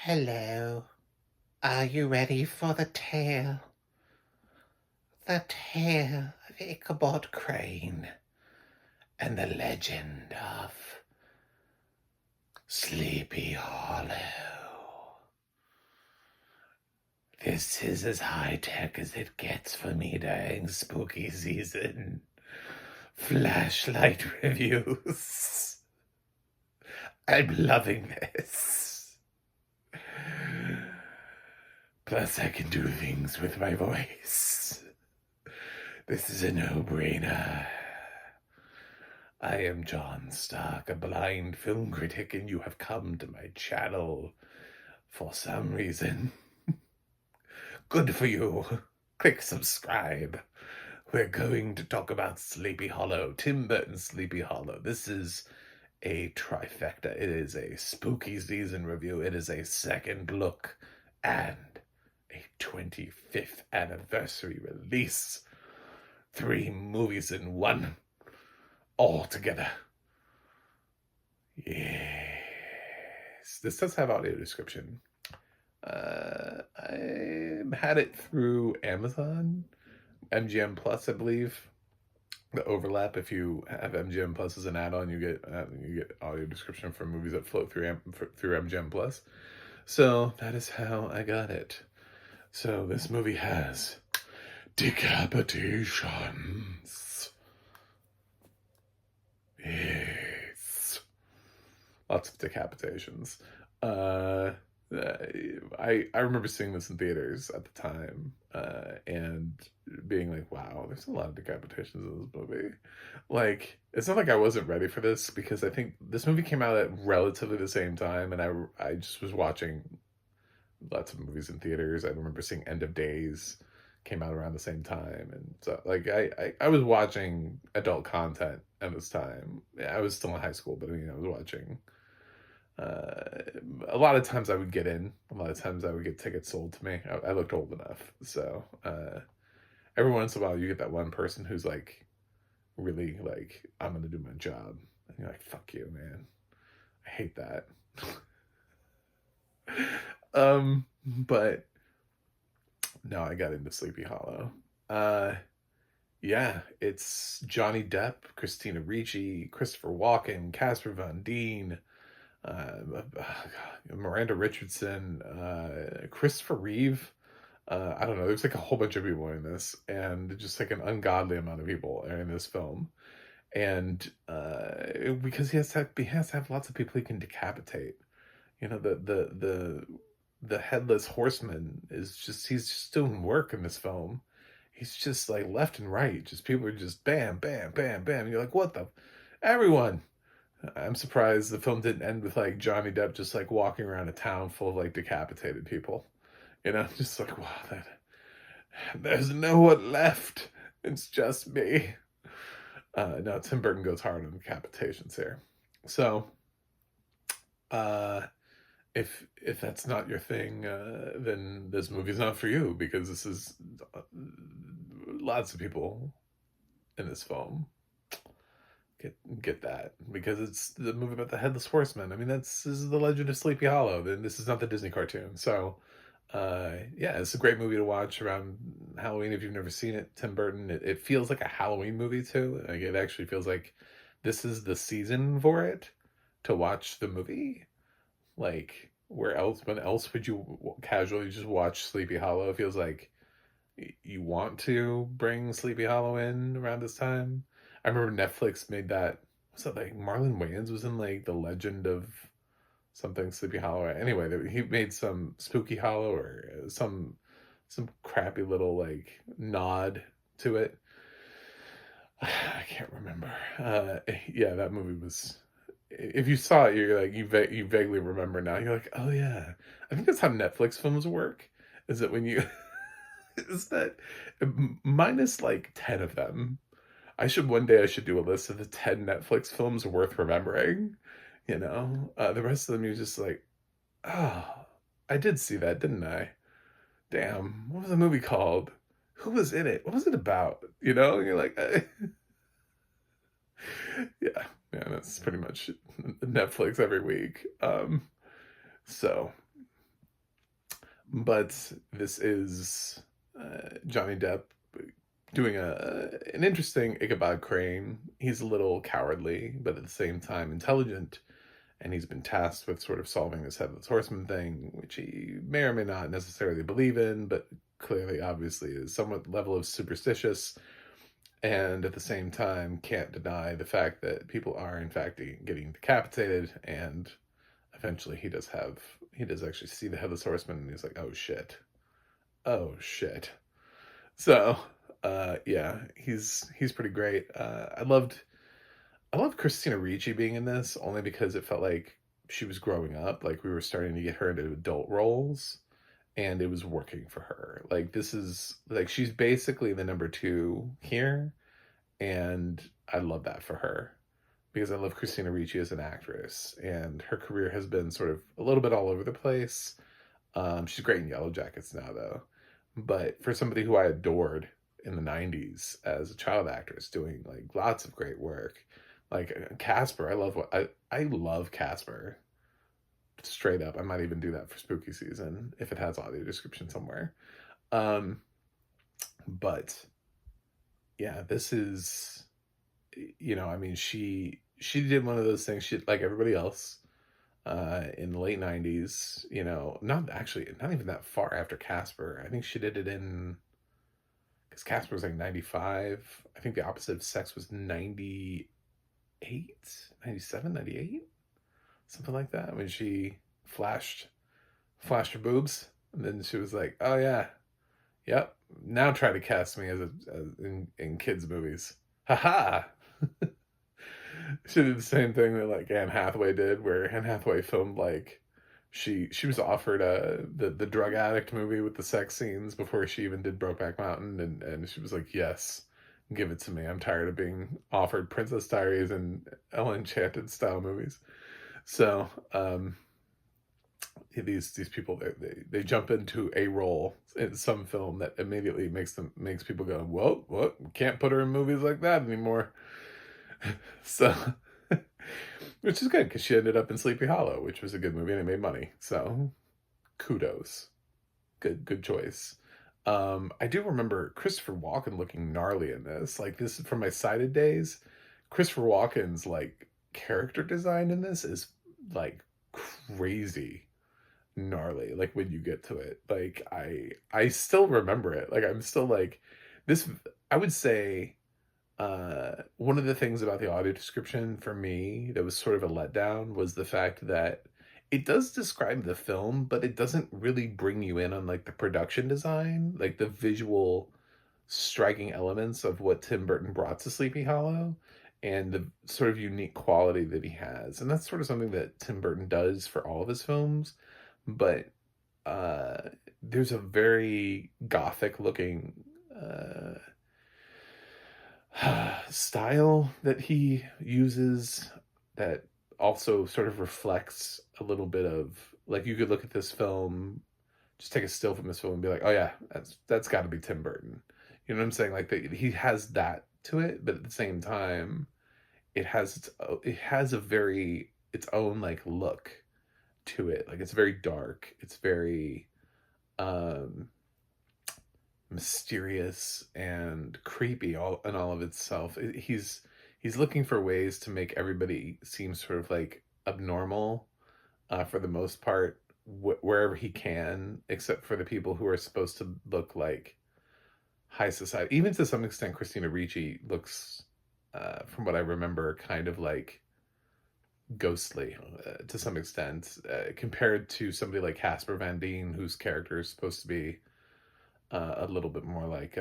Hello. Are you ready for the tale? The tale of Ichabod Crane and the legend of Sleepy Hollow. This is as high-tech as it gets for me during spooky season. Flashlight reviews. I'm loving this. Plus, I can do things with my voice. This is a no-brainer. I am John Stark, a blind film critic, and you have come to my channel for some reason. Good for you. Click subscribe. We're going to talk about Sleepy Hollow, Tim Burton's Sleepy Hollow. This is a trifecta. It is a spooky season review. It is a second look and a 25th anniversary release. 3 movies in one, all together. Yes. This does have audio description. I had it through Amazon, MGM Plus, I believe. The overlap, if you have MGM Plus as an add-on, you get audio description for movies that float through MGM Plus. So that is how I got it. So this movie has decapitations. Yes. Lots of decapitations. I remember seeing this in theaters at the time, and being like, wow, there's a lot of decapitations in this movie. Like, it's not like I wasn't ready for this, because I think this movie came out at relatively the same time, and I just was watching lots of movies in theaters. I remember seeing End of Days came out around the same time, and so like I was watching adult content at this time. I was still in high school, but I was watching. A lot of times I would get in. A lot of times I would get tickets sold to me. I looked old enough, so every once in a while you get that one person who's like, really like, I'm gonna do my job, and you're like, fuck you, man. I hate that. But no, I got into Sleepy Hollow. Yeah, it's Johnny Depp, Christina Ricci, Christopher Walken, Casper Van Dien, Miranda Richardson, Christopher Reeve. I don't know. There's like a whole bunch of people in this, and just like an ungodly amount of people are in this film. And because he has to have lots of people he can decapitate. You know, the headless horseman he's just doing work in this film. He's just like left and right, just people are just bam, bam, bam, bam. And you're like, what the? Everyone. I'm surprised the film didn't end with like Johnny Depp just like walking around a town full of like decapitated people. Just like, wow, there's no one left. It's just me. No, Tim Burton goes hard on decapitations here. So, if that's not your thing, then this movie's not for you, because this is lots of people in this film get that, because it's the movie about the headless horseman. I mean, this is the Legend of Sleepy Hollow. Then this is not the Disney cartoon. So, yeah, it's a great movie to watch around Halloween if you've never seen it. Tim Burton. It feels like a Halloween movie too. Like, it actually feels like this is the season for it to watch the movie. Like, when else would you casually just watch Sleepy Hollow? It feels like you want to bring Sleepy Hollow in around this time. I remember Netflix made that. Was that like Marlon Wayans was in like The Legend of something Sleepy Hollow? Anyway, he made some Spooky Hollow or some crappy little like nod to it. I can't remember. Yeah, that movie was. If you saw it, you're like, you vaguely remember now. You're like, oh yeah. I think that's how Netflix films work. Is that when you is that minus like 10 of them. One day I should do a list of the 10 Netflix films worth remembering. The rest of them you're just like, oh, I did see that, didn't I? Damn, what was the movie called? Who was in it? What was it about? You're like, yeah, that's pretty much Netflix every week. So But this is Johnny Depp doing an interesting Ichabod Crane. He's a little cowardly, but at the same time intelligent, and he's been tasked with sort of solving this headless horseman thing, which he may or may not necessarily believe in, but clearly, obviously, is somewhat level of superstitious, and at the same time can't deny the fact that people are in fact getting decapitated, and eventually he does actually see the headless horseman, and he's like, oh shit. So yeah, he's pretty great. I loved Christina Ricci being in this only because it felt like she was growing up, like we were starting to get her into adult roles, and it was working for her. Like this is like she's basically the number two here, and I love that for her because I love Christina Ricci as an actress, and her career has been sort of a little bit all over the place. She's great in Yellow Jackets now, though. But for somebody who I adored in the '90s as a child actress, doing like lots of great work, like Casper, I love Casper. Straight up, I might even do that for spooky season if it has audio description somewhere. Um, but yeah, this is, I mean, she did one of those things. She like everybody else in the late '90s. Not even that far after Casper. I think she did it in because Casper was like '95. I think the opposite of Sex was '98, '97, '98, something like that. When she flashed her boobs, and then she was like, "Oh yeah, yep. Now try to cast me in kids movies." Haha. She did the same thing that like Anne Hathaway did, where Anne Hathaway filmed like she was offered the drug addict movie with the sex scenes before she even did Brokeback Mountain, and she was like, yes, give it to me. I'm tired of being offered Princess Diaries and Ella Enchanted style movies. So these people they jump into a role in some film that immediately makes people go, whoa, what? Can't put her in movies like that anymore. So, which is good because she ended up in Sleepy Hollow, which was a good movie and it made money. So, kudos, good choice. I do remember Christopher Walken looking gnarly in this. Like this is from my cited days. Christopher Walken's like character design in this is like crazy gnarly. Like when you get to it, like I still remember it. Like I'm still like this. I would say one of the things about the audio description for me that was sort of a letdown was the fact that it does describe the film, but it doesn't really bring you in on like the production design, like the visual striking elements of what Tim Burton brought to Sleepy Hollow and the sort of unique quality that he has. And that's sort of something that Tim Burton does for all of his films, but uh there's a very gothic looking style that he uses that also sort of reflects a little bit of like you could look at this film, just take a still from this film and be like, oh yeah, that's got to be Tim Burton. You know what I'm saying? Like he has that to it, but at the same time, it has a very its own like look to it. Like it's very dark. It's very um mysterious and creepy all in all of itself. He's looking for ways to make everybody seem sort of like abnormal for the most part wherever he can, except for the people who are supposed to look like high society. Even to some extent, Christina Ricci looks, from what I remember, kind of like ghostly to some extent compared to somebody like Casper Van Dien, whose character is supposed to be a little bit more like,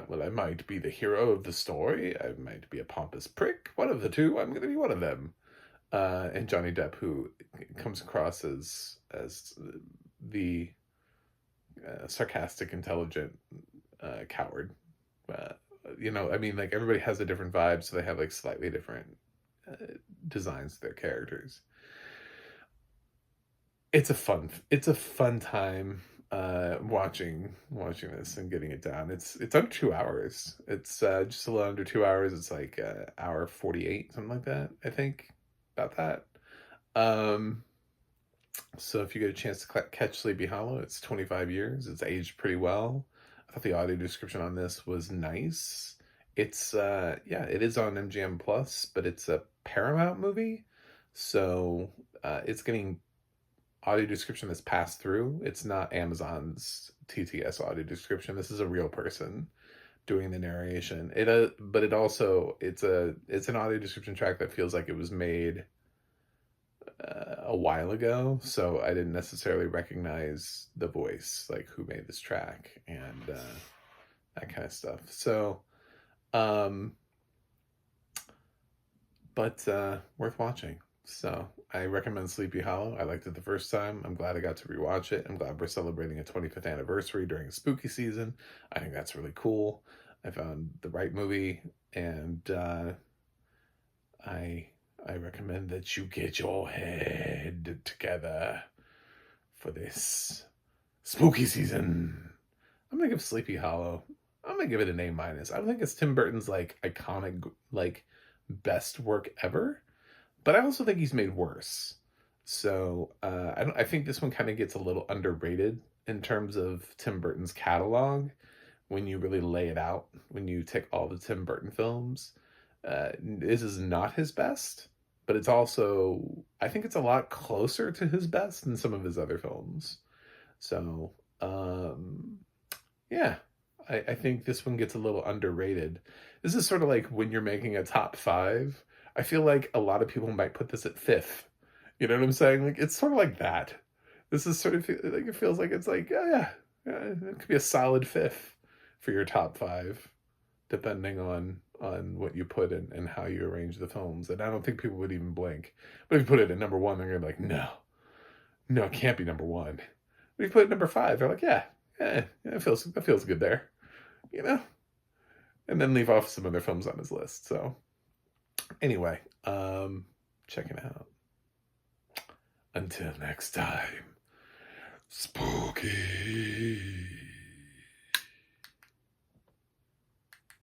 well, I might be the hero of the story. I might be a pompous prick. One of the two. I'm going to be one of them. And Johnny Depp, who comes across as the sarcastic, intelligent coward. I mean, like everybody has a different vibe, so they have like slightly different designs to their characters. It's a fun time watching this and getting it down. It's under 2 hours. It's just a little under 2 hours. It's like hour 48, something like that, I think, about that. um So if you get a chance to catch Sleepy Hollow, it's 25 years. It's aged pretty well. I thought the audio description on this was nice. It's yeah, it is on MGM Plus, but it's a Paramount movie, so it's getting audio description that's passed through. It's not Amazon's TTS audio description. This is a real person doing the narration. But it also it's an audio description track that feels like it was made a while ago, so I didn't necessarily recognize the voice, like who made this track and that kind of stuff. So, but worth watching. So I recommend Sleepy Hollow. I liked it the first time. I'm glad I got to rewatch it. I'm glad we're celebrating a 25th anniversary during spooky season. I think that's really cool. I found the right movie, and I recommend that you get your head together for this spooky season. I'm gonna give Sleepy Hollow, I'm gonna give it an A-. I don't think it's Tim Burton's like iconic, like best work ever, but I also think he's made worse. So I think this one kind of gets a little underrated in terms of Tim Burton's catalog when you really lay it out, when you take all the Tim Burton films. This is not his best, but it's also, I think it's a lot closer to his best than some of his other films. So, yeah, I think this one gets a little underrated. This is sort of like when you're making a top 5. I feel like a lot of people might put this at 5th. You know what I'm saying? Like, it's sort of like that. This is sort of like, it feels like it's like, oh yeah, it could be a solid 5th for your top 5, depending on what you put in and how you arrange the films. And I don't think people would even blink. But if you put it at number 1, they're gonna be like, no, it can't be number 1. But if you put it at number 5, they're like, yeah, that feels good there, you know. And then leave off some other films on his list. So anyway, check it out. Until next time, spooky.